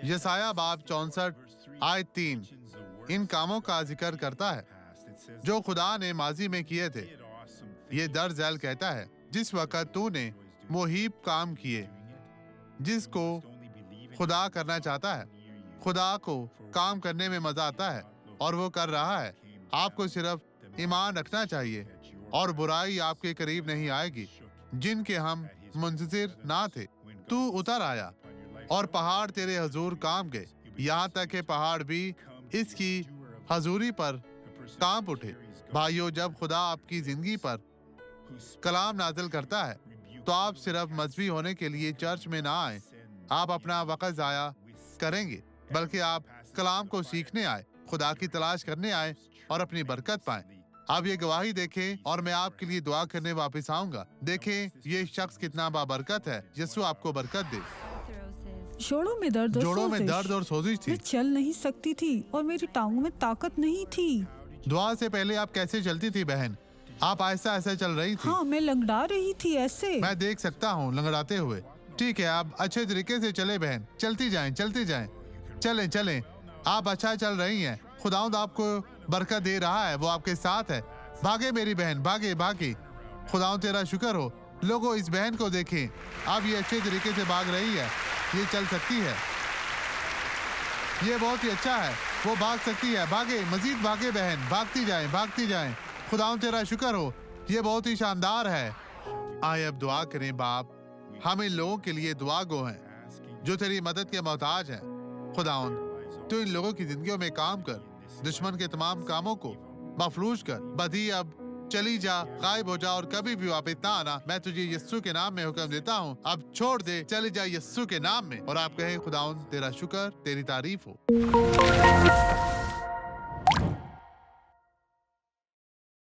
यसाया बाब 64 आयत 3 इन कामों का जिक्र करता है जो खुदा ने माजी में किए थे। ये दर्ज झैल कहता है, जिस वक़्त तूने मुहीब काम किए जिसको खुदा करना चाहता है। खुदा को काम करने में मजा आता है और वो कर रहा है। आपको सिर्फ ईमान रखना चाहिए और बुराई आपके करीब नहीं आएगी। जिनके हम मुंतजिर ना थे, तू उतर आया और पहाड़ तेरे हजूर काम गए, यहाँ तक कि पहाड़ भी इसकी हजूरी पर कांप उठे। भाइयों, जब खुदा आपकी जिंदगी पर कलाम नाजिल करता है तो आप सिर्फ मजहबी होने के लिए चर्च में ना आए, आप अपना वक़्त ज़ाया करेंगे, बल्कि आप कलाम को सीखने आए, खुदा की तलाश करने आए और अपनी बरकत पाएं। आप ये गवाही देखें और मैं आपके लिए दुआ करने वापस आऊंगा। देखें ये शख्स कितना बाबरकत है। यीशु आपको बरकत दे। जोड़ों में दर्द और सोजिश थी। मैं चल नहीं सकती थी और मेरी टांगों में ताकत नहीं थी। दुआ से पहले आप कैसे चलती थी बहन? आप ऐसा ऐसा चल रही थी। हाँ, मैं लंगड़ा रही थी ऐसे। मैं देख सकता हूँ लंगड़ाते हुए। ठीक है, आप अच्छे तरीके से चले बहन, चलती जाएं, चलें चलें। आप अच्छा चल रही हैं। खुदावंद आपको बरकत दे रहा है, वो आपके साथ है। भागे मेरी बहन, भागे। खुदावंद तेरा शुक्र हो। लोगों, इस बहन को देखें, अब ये अच्छे तरीके से भाग रही है, ये चल सकती है, ये बहुत ही अच्छा है, वो भाग सकती है। भागे, मजीद भागे बहन, भागती जाएं। खुदावंद तेरा शुक्र हो, ये बहुत ही शानदार है। आए अब दुआ करें। बाप, हम इन लोगों के लिए दुआ गो हैं जो तेरी मदद के मोहताज हैं। खुदावंद, तू इन लोगों की जिंदगियों में काम कर, दुश्मन के तमाम कामों को मफलूज कर। बदी अब चली जा, गायब हो जा और कभी भी वापस ना आना। मैं तुझे यस्सु के नाम में हुक्म देता हूँ, अब छोड़ दे, चली जा यस्सु के नाम में। और आप कहें, खुदावंद तेरा शुक्र, तेरी तारीफ हो।